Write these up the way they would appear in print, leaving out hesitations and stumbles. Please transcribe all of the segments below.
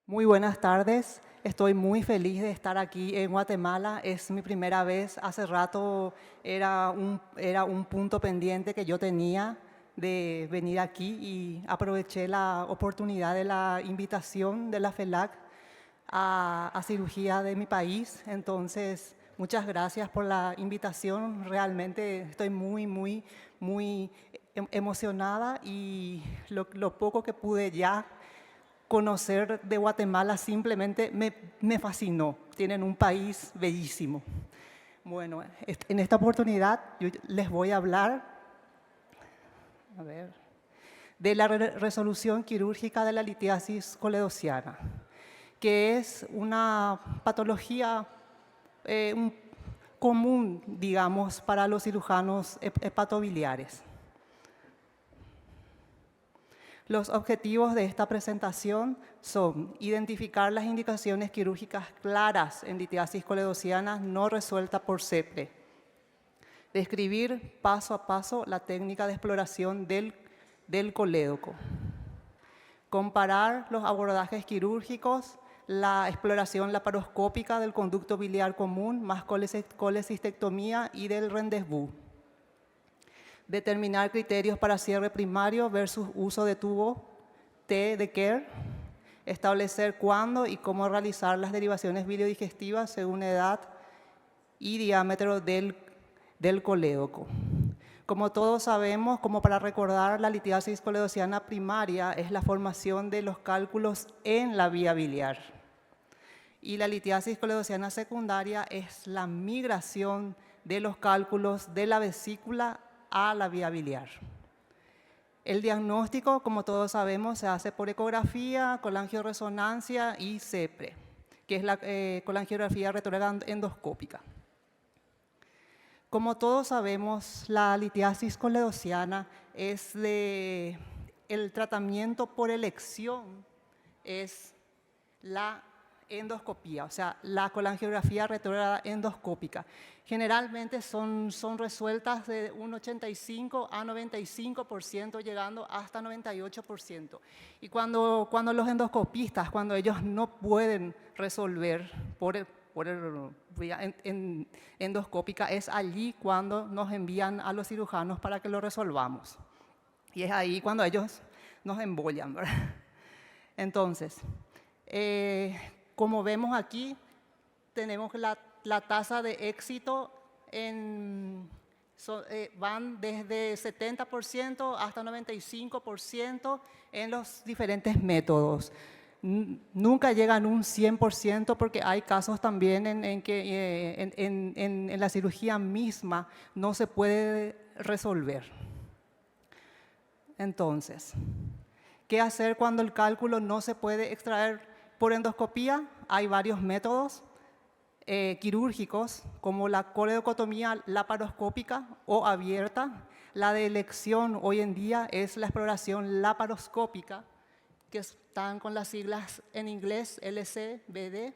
Muy buenas tardes. Estoy muy feliz de estar aquí en Guatemala. Es mi primera vez. Hace rato era un punto pendiente que yo tenía de venir aquí y aproveché la oportunidad de la invitación de la FELAC a cirugía de mi país. Entonces, muchas gracias por la invitación. Realmente estoy muy emocionada y lo poco que pude ya conocer de Guatemala simplemente me fascinó. Tienen un país bellísimo. Bueno, en esta oportunidad yo les voy a hablar de la resolución quirúrgica de la litiasis coledociana, que es una patología común, digamos, para los cirujanos hepatobiliares. Los objetivos de esta presentación son identificar las indicaciones quirúrgicas claras en litiasis coledociana no resuelta por CEPRE, describir paso a paso la técnica de exploración del colédoco, comparar los abordajes quirúrgicos, la exploración laparoscópica del conducto biliar común más colecistectomía y del rendezvous, determinar criterios para cierre primario versus uso de tubo T de Kerr, establecer cuándo y cómo realizar las derivaciones biliodigestivas según edad y diámetro del colédoco. Como todos sabemos, como para recordar, la litiasis coledociana primaria es la formación de los cálculos en la vía biliar. Y la litiasis coledociana secundaria es la migración de los cálculos de la vesícula a la vía biliar. El diagnóstico, como todos sabemos, se hace por ecografía, colangioresonancia y CEPRE, que es la colangiografía retrógrada endoscópica. Como todos sabemos, la litiasis coledociana el tratamiento por elección es la endoscopía, o sea, la colangiografía retrógrada endoscópica. Generalmente son resueltas de un 85 a 95%, llegando hasta 98%. Y cuando los endoscopistas, cuando ellos no pueden resolver por vía endoscópica, es allí cuando nos envían a los cirujanos para que lo resolvamos. Y es ahí cuando ellos nos embollan, ¿verdad? Entonces, como vemos aquí, tenemos la tasa de éxito van desde 70% hasta 95% en los diferentes métodos. Nunca llegan un 100% porque hay casos también en que en la cirugía misma no se puede resolver. Entonces, ¿qué hacer cuando el cálculo no se puede extraer por endoscopía? Hay varios métodos quirúrgicos, como la coledocotomía laparoscópica o abierta. La de elección hoy en día es la exploración laparoscópica, que están con las siglas en inglés LCBD.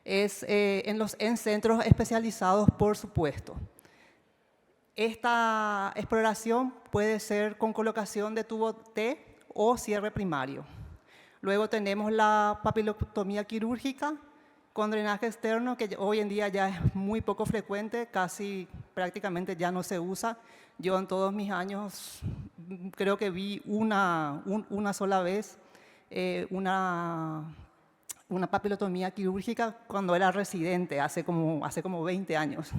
Es en centros especializados, por supuesto. Esta exploración puede ser con colocación de tubo T o cierre primario. Luego tenemos la papilotomía quirúrgica con drenaje externo, que hoy en día ya es muy poco frecuente, prácticamente ya no se usa. Yo en todos mis años creo que vi una sola vez una papilotomía quirúrgica cuando era residente, hace como 20 años.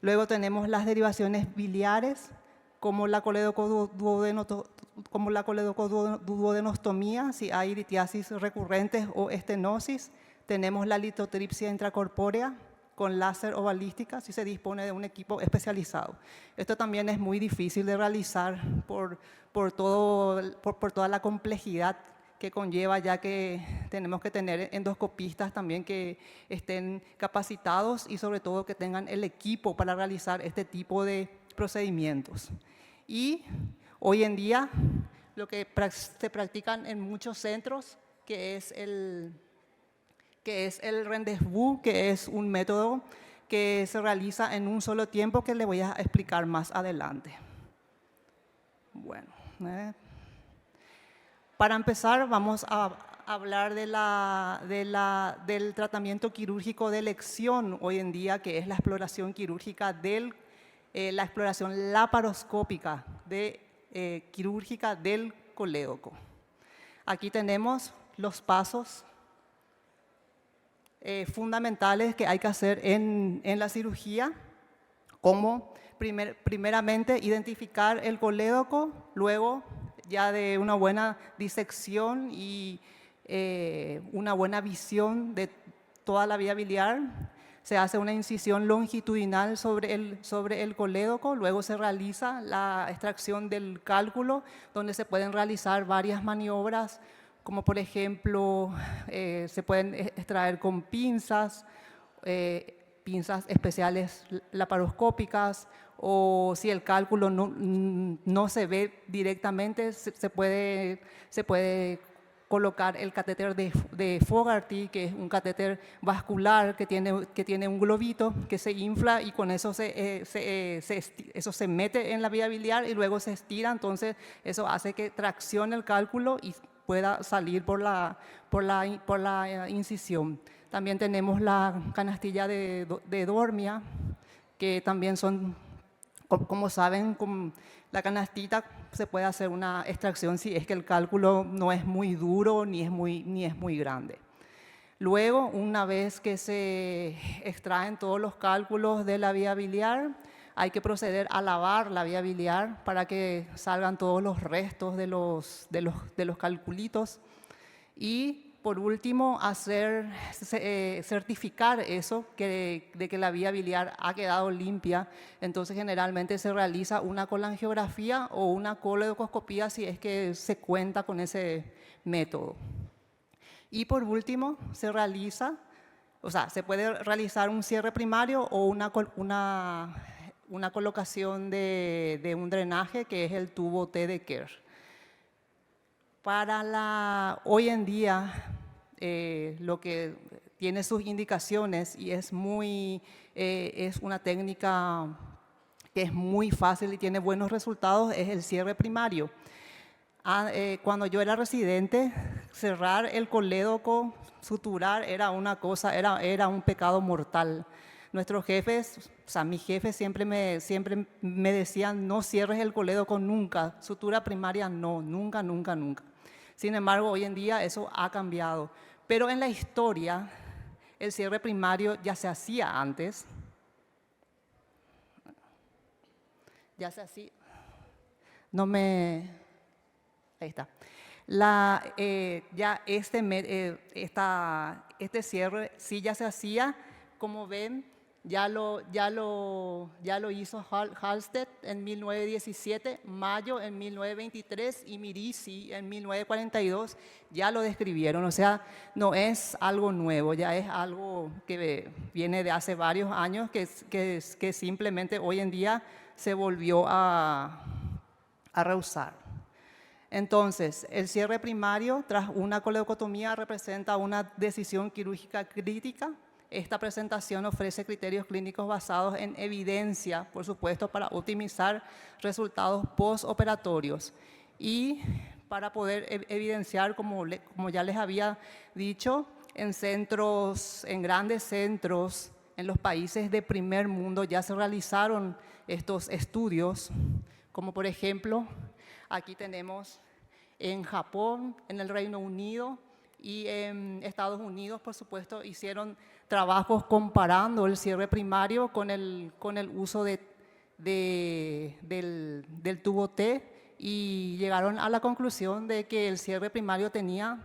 Luego tenemos las derivaciones biliares, como la coledocoduodenostomía, si hay litiasis recurrentes o estenosis. Tenemos la litotripsia intracorpórea con láser o balística, si se dispone de un equipo especializado. Esto también es muy difícil de realizar por toda la complejidad que conlleva, ya que tenemos que tener endoscopistas también que estén capacitados y sobre todo que tengan el equipo para realizar este tipo de procedimientos. Y hoy en día lo que se practican en muchos centros, que es el rendezvous, que es un método que se realiza en un solo tiempo, que le voy a explicar más adelante. Bueno, para empezar vamos a hablar del tratamiento quirúrgico de elección hoy en día, que es la exploración quirúrgica la exploración laparoscópica quirúrgica del colédoco. Aquí tenemos los pasos fundamentales que hay que hacer en la cirugía, como primeramente identificar el colédoco, luego ya de una buena disección y una buena visión de toda la vía biliar, se hace una incisión longitudinal sobre el colédoco, luego se realiza la extracción del cálculo, donde se pueden realizar varias maniobras, como por ejemplo, se pueden extraer con pinzas especiales laparoscópicas, o si el cálculo no se ve directamente, se puede colocar el catéter de Fogarty, que es un catéter vascular que tiene un globito que se infla y con eso eso se mete en la vía biliar y luego se estira, entonces eso hace que traccione el cálculo y pueda salir por la incisión. También tenemos la canastilla de Dormia, que también son, como saben, con la canastita se puede hacer una extracción si es que el cálculo no es muy duro ni es muy grande. Luego, una vez que se extraen todos los cálculos de la vía biliar, hay que proceder a lavar la vía biliar para que salgan todos los restos de los calculitos. Y por último, certificar eso, de que la vía biliar ha quedado limpia. Entonces, generalmente se realiza una colangiografía o una coledocoscopía si es que se cuenta con ese método. Y por último, se puede realizar un cierre primario o una colocación de un drenaje, que es el tubo T de Kerr. Hoy en día, lo que tiene sus indicaciones y es una técnica que es muy fácil y tiene buenos resultados, es el cierre primario. Cuando yo era residente, cerrar el colédoco, suturar, era un pecado mortal. Nuestros jefes, mis jefes siempre me decían: no cierres el colédoco nunca, sutura primaria no, nunca, nunca, nunca. Sin embargo, hoy en día eso ha cambiado. Pero en la historia, el cierre primario ya se hacía antes. Ya se hacía. Ahí está. Este cierre sí ya se hacía, como ven. Ya lo hizo Halsted en 1917, Mayo en 1923 y Mirici en 1942, ya lo describieron. O sea, no es algo nuevo, ya es algo que viene de hace varios años, que simplemente hoy en día se volvió a reusar. Entonces, el cierre primario tras una coledocotomía representa una decisión quirúrgica crítica. Esta presentación ofrece criterios clínicos basados en evidencia, por supuesto, para optimizar resultados postoperatorios y para poder evidenciar, como ya les había dicho, en grandes centros, en los países de primer mundo ya se realizaron estos estudios, como por ejemplo, aquí tenemos en Japón, en el Reino Unido y en Estados Unidos, por supuesto, hicieron trabajos comparando el cierre primario con el uso del tubo T, y llegaron a la conclusión de que el cierre primario tenía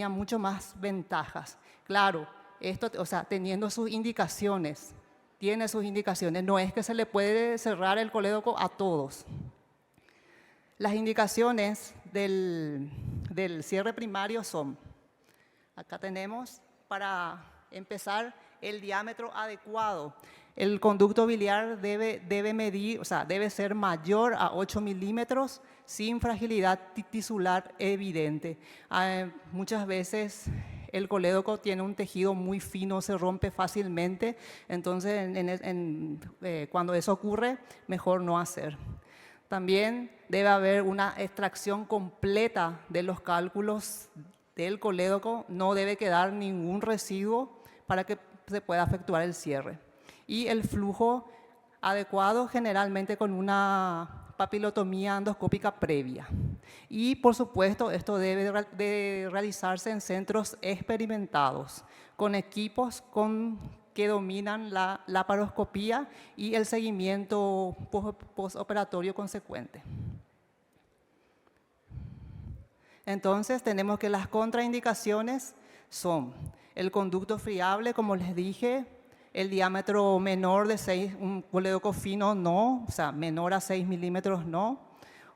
mucho más ventajas. Claro, esto, teniendo sus indicaciones, no es que se le puede cerrar el colédoco a todos. Las indicaciones del cierre primario son, acá tenemos, para empezar, el diámetro adecuado. El conducto biliar debe ser mayor a 8 milímetros sin fragilidad tisular evidente. Muchas veces el colédoco tiene un tejido muy fino, se rompe fácilmente, entonces cuando eso ocurre, mejor no hacer. También debe haber una extracción completa de los cálculos del colédoco no debe quedar ningún residuo para que se pueda efectuar el cierre. Y el flujo adecuado generalmente con una papilotomía endoscópica previa. Y por supuesto esto debe de realizarse en centros experimentados, con equipos que dominan la laparoscopía y el seguimiento postoperatorio consecuente. Entonces tenemos que las contraindicaciones son el conducto friable, como les dije, el diámetro menor de 6, un colédoco fino no, o sea, menor a 6 milímetros no.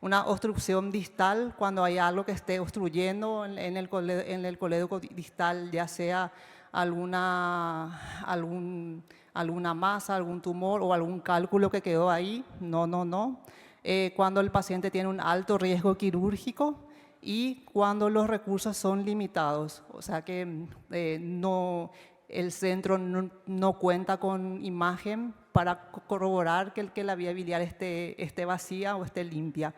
Una obstrucción distal, cuando hay algo que esté obstruyendo en el colédoco distal, ya sea alguna masa, algún tumor o algún cálculo que quedó ahí, no. Cuando el paciente tiene un alto riesgo quirúrgico y cuando los recursos son limitados, o sea que el centro no cuenta con imagen para corroborar que la vía biliar esté vacía o esté limpia.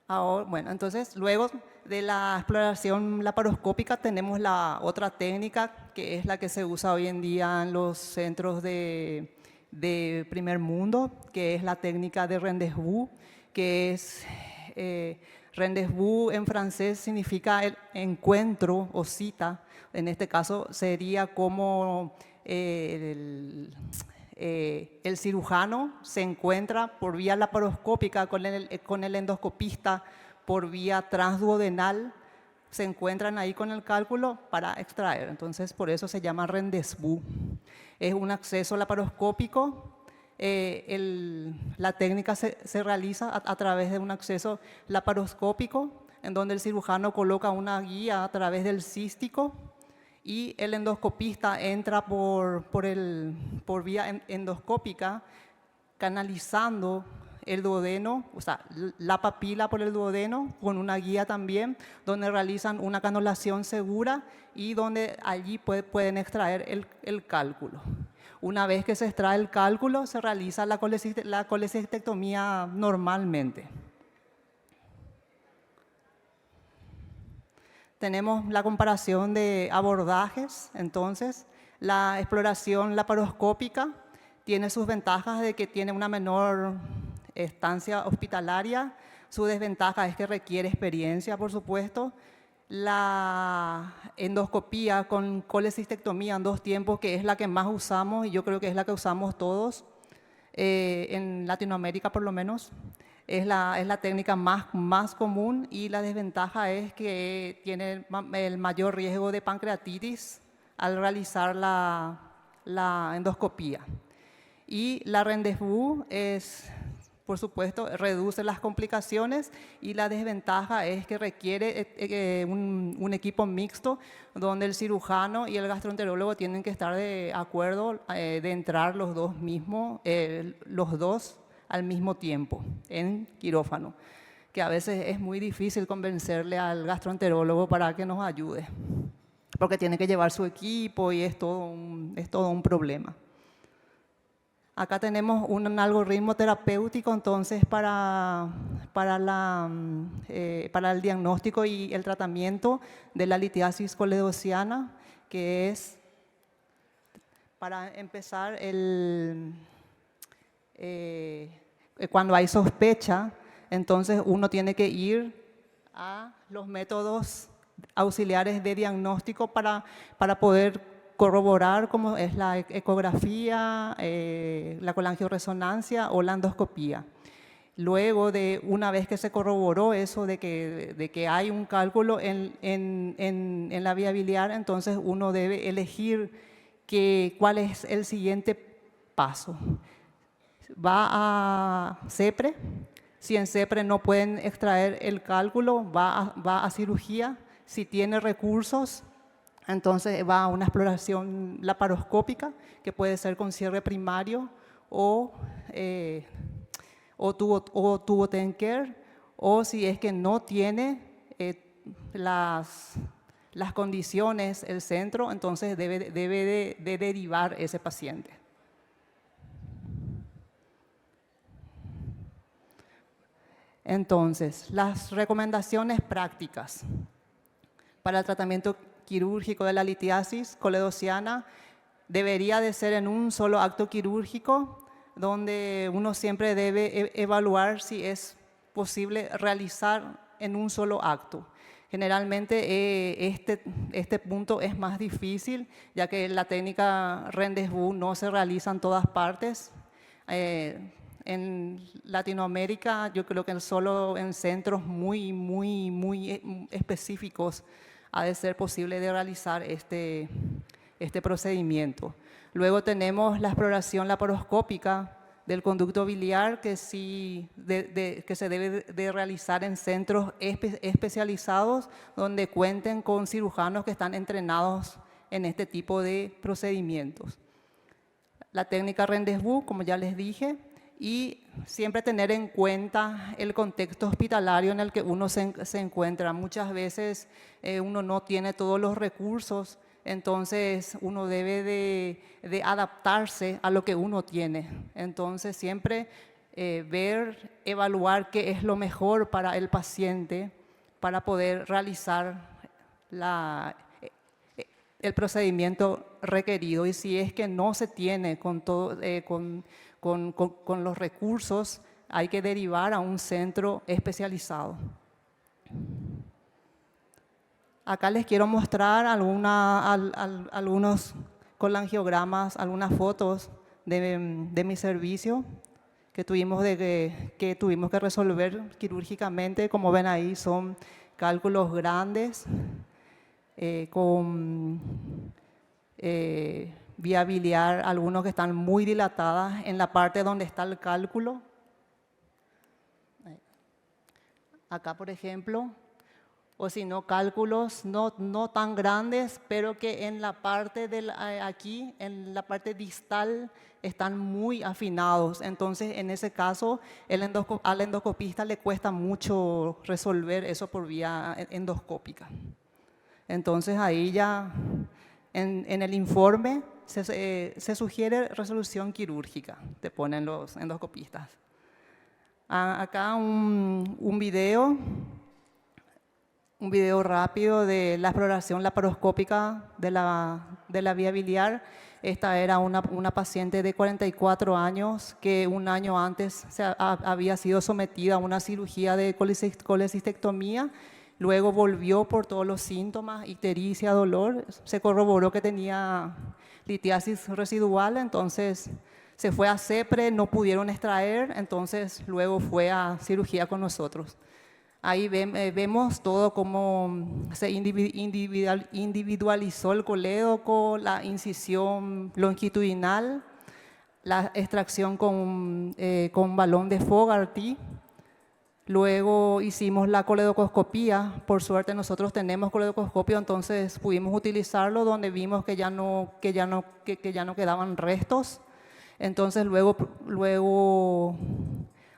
Ahora, bueno, entonces luego de la exploración laparoscópica tenemos la otra técnica que es la que se usa hoy en día en los centros de primer mundo, que es la técnica de rendezvous, que es rendezvous en francés significa el encuentro o cita. En este caso sería como el cirujano se encuentra por vía laparoscópica con el endoscopista por vía transduodenal, se encuentran ahí con el cálculo para extraer. Entonces, por eso se llama rendezvous. Es un acceso laparoscópico. La técnica se realiza a través de un acceso laparoscópico, en donde el cirujano coloca una guía a través del cístico y el endoscopista entra por vía endoscópica, canalizando el duodeno, o sea, la papila por el duodeno, con una guía también, donde realizan una canulación segura y donde allí pueden extraer el cálculo. Una vez que se extrae el cálculo, se realiza la colecistectomía normalmente. Tenemos la comparación de abordajes, entonces la exploración laparoscópica tiene sus ventajas de que tiene una menor estancia hospitalaria, su desventaja es que requiere experiencia, por supuesto. La endoscopía con colecistectomía en 2 tiempos, que es la que más usamos y yo creo que es la que usamos todos, en Latinoamérica por lo menos, es la técnica más común y la desventaja es que tiene el mayor riesgo de pancreatitis al realizar la endoscopía. Y la rendezvous por supuesto, reduce las complicaciones y la desventaja es que requiere un equipo mixto donde el cirujano y el gastroenterólogo tienen que estar de acuerdo de entrar los dos al mismo tiempo en quirófano, que a veces es muy difícil convencerle al gastroenterólogo para que nos ayude, porque tiene que llevar su equipo y es todo un problema. Acá tenemos un algoritmo terapéutico entonces para el diagnóstico y el tratamiento de la litiasis coledociana, que es, para empezar, cuando hay sospecha, entonces uno tiene que ir a los métodos auxiliares de diagnóstico para poder corroborar como es la ecografía, la colangiorresonancia o la endoscopía. Luego de una vez que se corroboró eso de que hay un cálculo en la vía biliar, entonces uno debe elegir cuál es el siguiente paso. Va a CEPRE, si en CEPRE no pueden extraer el cálculo, va a cirugía, si tiene recursos, entonces va a una exploración laparoscópica que puede ser con cierre primario o tubo Tenker, o si es que no tiene las condiciones el centro, entonces debe de derivar ese paciente. Entonces, las recomendaciones prácticas para el tratamiento quirúrgico de la litiasis coledociana debería de ser en un solo acto quirúrgico, donde uno siempre debe evaluar si es posible realizar en un solo acto. Generalmente este punto es más difícil, ya que la técnica Rendezvous no se realiza en todas partes. En Latinoamérica, yo creo que solo en centros muy específicos ha de ser posible de realizar este procedimiento. Luego tenemos la exploración laparoscópica del conducto biliar, que se debe de realizar en centros especializados donde cuenten con cirujanos que están entrenados en este tipo de procedimientos. La técnica Rendezvous, como ya les dije, y siempre tener en cuenta el contexto hospitalario en el que uno se encuentra. Muchas veces uno no tiene todos los recursos, entonces uno debe de adaptarse a lo que uno tiene. Entonces siempre evaluar qué es lo mejor para el paciente para poder realizar el procedimiento requerido. Y si es que no se tiene con los recursos, hay que derivar a un centro especializado. Acá les quiero mostrar algunos colangiogramas, algunas fotos de mi servicio que tuvimos que resolver quirúrgicamente. Como ven ahí, son cálculos grandes con vía biliar, algunos que están muy dilatadas en la parte donde está el cálculo. Acá, por ejemplo, o si no, cálculos no tan grandes, pero que en la parte aquí, en la parte distal, están muy afinados. Entonces, en ese caso, al endoscopista le cuesta mucho resolver eso por vía endoscópica. Entonces, ahí ya en el informe se sugiere resolución quirúrgica, te ponen los endoscopistas. Acá un video rápido de la exploración laparoscópica de la vía biliar. Esta era una paciente de 44 años que un año antes había sido sometida a una cirugía de colecistectomía. Luego volvió por todos los síntomas, ictericia, dolor. Se corroboró que tenía litiasis residual, entonces se fue a CEPRE, no pudieron extraer, entonces luego fue a cirugía con nosotros. Ahí vemos todo cómo se individualizó el colédoco, la incisión longitudinal, la extracción con balón de Fogarty. Luego hicimos la coledocoscopía. Por suerte nosotros tenemos coledocoscopio, entonces pudimos utilizarlo donde vimos que ya no quedaban restos. Entonces luego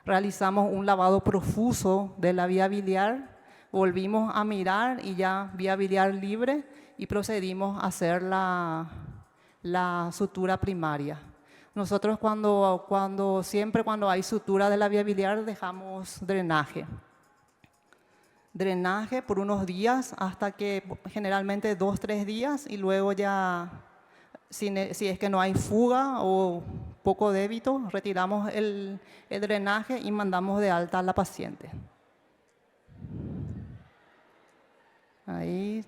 realizamos un lavado profuso de la vía biliar, volvimos a mirar y ya vía biliar libre y procedimos a hacer la sutura primaria. Nosotros siempre cuando hay sutura de la vía biliar dejamos drenaje. Drenaje por unos días, hasta que generalmente 2-3 días, y luego ya, si es que no hay fuga o poco débito, retiramos el drenaje y mandamos de alta a la paciente. Ahí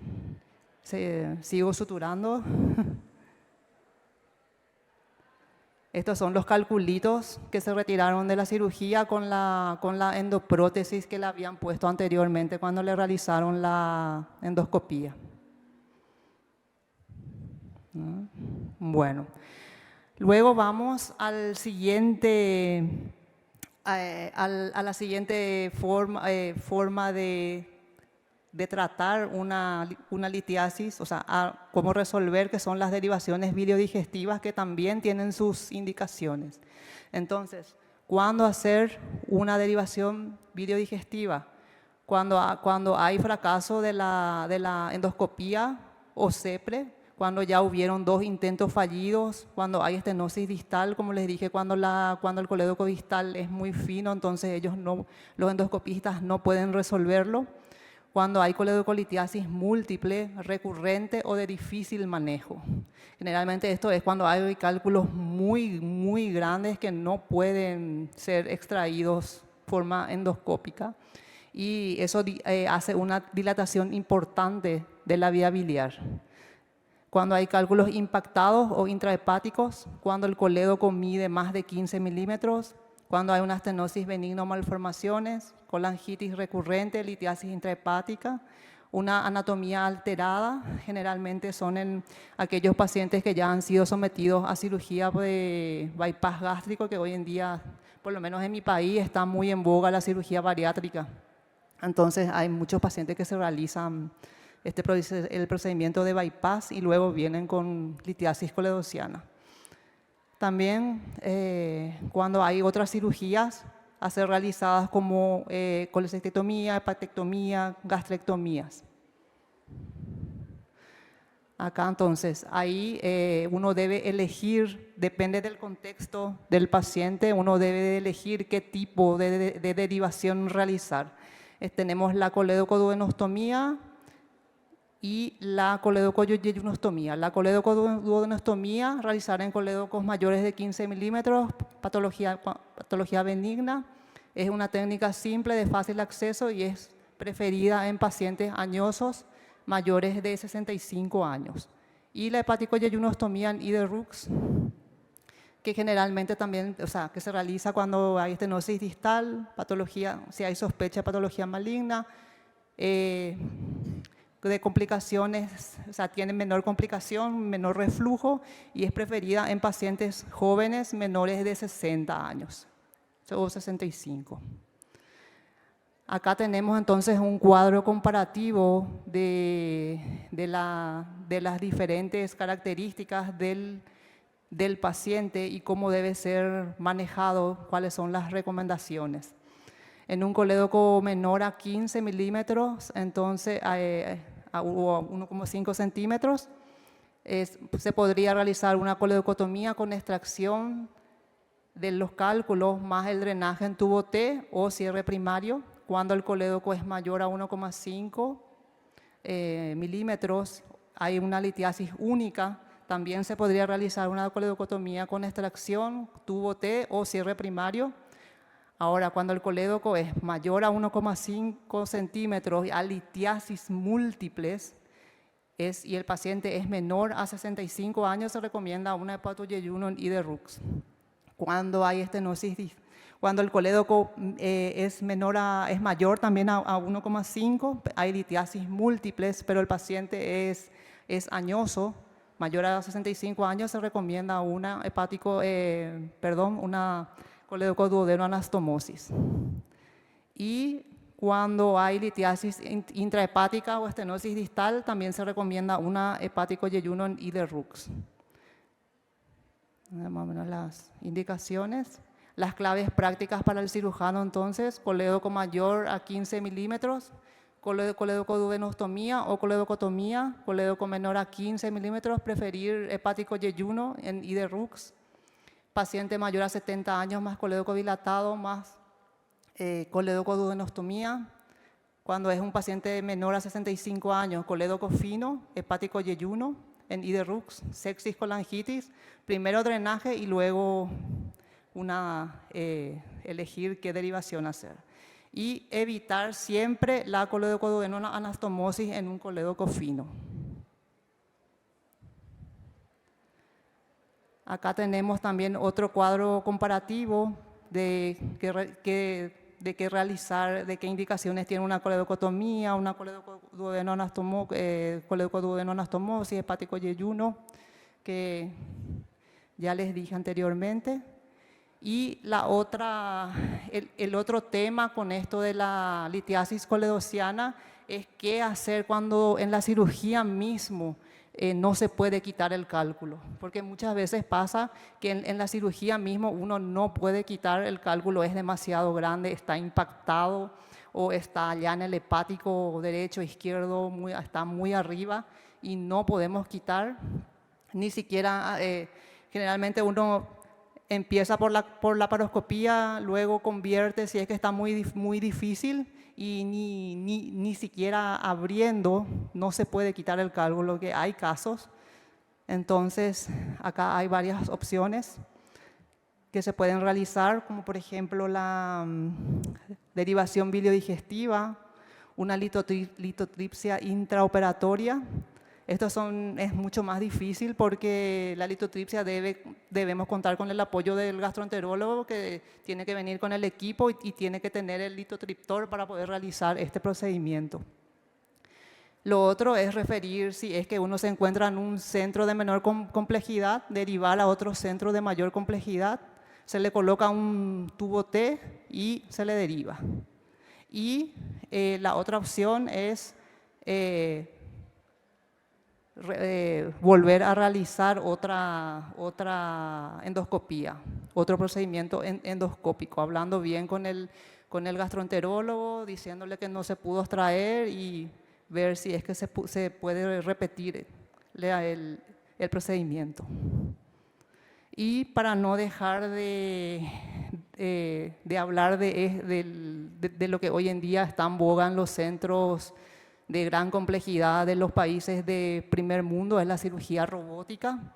sigo suturando. Estos son los calculitos que se retiraron de la cirugía con la endoprótesis que le habían puesto anteriormente cuando le realizaron la endoscopía. Bueno, luego vamos al siguiente, a la siguiente forma de tratar una litiasis, o sea, cómo resolver, que son las derivaciones biliodigestivas, que también tienen sus indicaciones. Entonces, ¿cuándo hacer una derivación biliodigestiva? Cuando hay fracaso de la endoscopía o CEPRE, cuando ya hubieron 2 intentos fallidos, cuando hay estenosis distal, como les dije, cuando el colédoco distal es muy fino, entonces los endoscopistas no pueden resolverlo. Cuando hay coledocolitiasis múltiple, recurrente o de difícil manejo. Generalmente esto es cuando hay cálculos muy grandes que no pueden ser extraídos de forma endoscópica y eso hace una dilatación importante de la vía biliar. Cuando hay cálculos impactados o intrahepáticos, cuando el colédoco mide más de 15 milímetros, cuando hay una estenosis benigna o malformaciones, colangitis recurrente, litiasis intrahepática, una anatomía alterada, generalmente son en aquellos pacientes que ya han sido sometidos a cirugía de bypass gástrico, que hoy en día, por lo menos en mi país, está muy en boga la cirugía bariátrica. Entonces hay muchos pacientes que se realizan el procedimiento de bypass y luego vienen con litiasis coledociana. También cuando hay otras cirugías a ser realizadas como colecistectomía, hepatectomía, gastrectomías. Acá entonces, ahí uno debe elegir, depende del contexto del paciente, uno debe elegir qué tipo de derivación realizar. Tenemos la coledocoduodenostomía y la coledocoyeyunostomía. La coledocoduodenostomía realizar en colédocos mayores de 15 milímetros, patología benigna. Es una técnica simple, de fácil acceso y es preferida en pacientes añosos mayores de 65 años. Y la hepaticoyeyunostomía en IDE-RUX, que generalmente también, que se realiza cuando hay estenosis distal, patología, si hay sospecha de patología maligna, de complicaciones, tienen menor complicación, menor reflujo y es preferida en pacientes jóvenes menores de 60 años o 65. Acá tenemos entonces un cuadro comparativo de las diferentes características del paciente y cómo debe ser manejado, cuáles son las recomendaciones. En un colédoco menor a 15 milímetros, entonces a 1,5 centímetros, se podría realizar una coledocotomía con extracción de los cálculos más el drenaje en tubo T o cierre primario. Cuando el colédoco es mayor a 1,5 milímetros, hay una litiasis única, también se podría realizar una coledocotomía con extracción, tubo T o cierre primario. Ahora, cuando el colédoco es mayor a 1,5 centímetros a litiasis múltiples y el paciente es menor a 65 años, se recomienda una hepatoyeyuno en IDE-RUX. Cuando hay estenosis, cuando el colédoco es mayor también a 1,5, hay litiasis múltiples, pero el paciente es añoso, mayor a 65 años, se recomienda una coledocoduodenoanastomosis. Y cuando hay litiasis intrahepática o estenosis distal, también se recomienda una hepaticoyeyuno en IDE-RUX. Más o menos las indicaciones. Las claves prácticas para el cirujano entonces, colédoco mayor a 15 milímetros, coledocoduodenostomía o coledocotomía, colédoco menor a 15 milímetros, preferir hepaticoyeyuno en IDE-RUX. Paciente mayor a 70 años más colédoco dilatado más coledocoduodenostomía. Cuando es un paciente menor a 65 años, colédoco fino, hepaticoyeyuno en IDE-RUX, sepsis colangitis, primero drenaje y luego elegir qué derivación hacer. Y evitar siempre la coledocoduodenoanastomosis en un colédoco fino. Acá tenemos también otro cuadro comparativo de qué realizar, de qué indicaciones tiene una coledocotomía, una coledocoduodenoanastomosis, hepaticoyeyuno, que ya les dije anteriormente. Y el otro tema con esto de la litiasis coledociana es qué hacer cuando en la cirugía mismo no se puede quitar el cálculo, porque muchas veces pasa que en la cirugía mismo uno no puede quitar el cálculo, es demasiado grande, está impactado o está ya en el hepático derecho, izquierdo, está muy arriba y no podemos quitar, ni siquiera, generalmente uno empieza por la laparoscopía, luego convierte si es que está muy difícil y ni siquiera abriendo no se puede quitar el cálculo, que hay casos. Entonces, acá hay varias opciones que se pueden realizar, como por ejemplo la derivación biliodigestiva, una litotripsia intraoperatoria. Esto es mucho más difícil porque la litotripsia debemos contar con el apoyo del gastroenterólogo, que tiene que venir con el equipo y tiene que tener el litotriptor para poder realizar este procedimiento. Lo otro es referir, si es que uno se encuentra en un centro de menor complejidad, derivar a otro centro de mayor complejidad, se le coloca un tubo T y se le deriva. Y la otra opción es volver a realizar otra endoscopía, otro procedimiento endoscópico, hablando bien con el gastroenterólogo, diciéndole que no se pudo extraer y ver si es que se puede repetir el procedimiento. Y para no dejar de hablar de lo que hoy en día está en boga en los centros de gran complejidad de los países de primer mundo, es la cirugía robótica,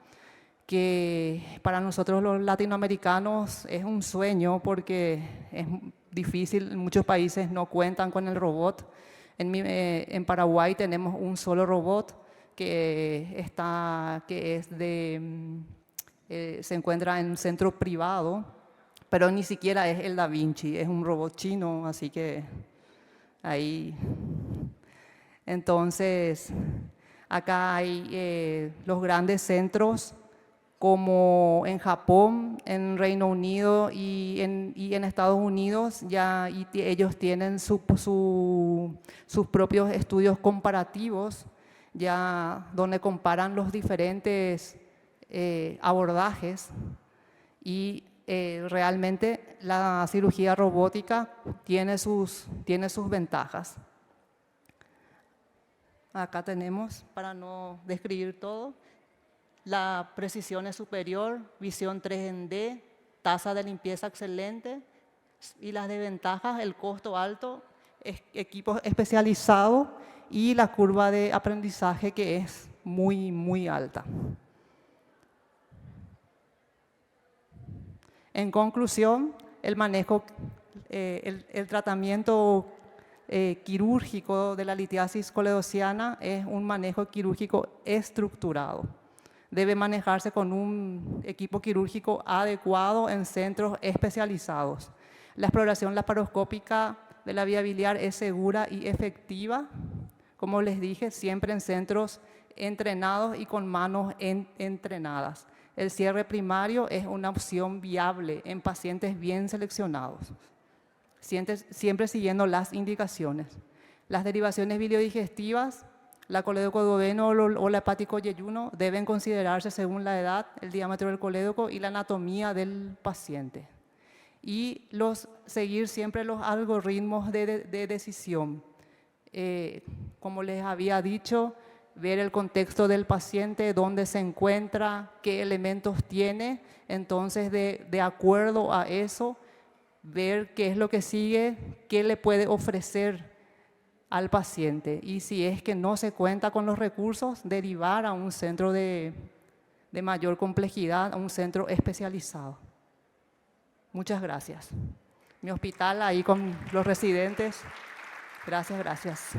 que para nosotros los latinoamericanos es un sueño porque es difícil, muchos países no cuentan con el robot. En Paraguay tenemos un solo robot se encuentra en un centro privado, pero ni siquiera es el Da Vinci, es un robot chino, así que ahí. Entonces, acá hay los grandes centros como en Japón, en Reino Unido y en Estados Unidos, ellos tienen sus propios estudios comparativos, ya donde comparan los diferentes abordajes y realmente la cirugía robótica tiene sus ventajas. Acá tenemos, para no describir todo, la precisión es superior, visión 3 en D, tasa de limpieza excelente y las desventajas, el costo alto, equipo especializado y la curva de aprendizaje que es muy alta. En conclusión, el manejo, el tratamiento quirúrgico de la litiasis coledociana es un manejo quirúrgico estructurado. Debe manejarse con un equipo quirúrgico adecuado en centros especializados. La exploración laparoscópica de la vía biliar es segura y efectiva, como les dije, siempre en centros entrenados y con manos entrenadas. El cierre primario es una opción viable en pacientes bien seleccionados, siempre siguiendo las indicaciones. Las derivaciones biliodigestivas, la colédoco duodeno o la hepático yeyuno deben considerarse según la edad, el diámetro del colédoco y la anatomía del paciente. Y seguir siempre los algoritmos de decisión. Como les había dicho, ver el contexto del paciente, dónde se encuentra, qué elementos tiene, entonces de acuerdo a eso, ver qué es lo que sigue, qué le puede ofrecer al paciente y si es que no se cuenta con los recursos, derivar a un centro de mayor complejidad, a un centro especializado. Muchas gracias. Mi hospital ahí con los residentes. Gracias.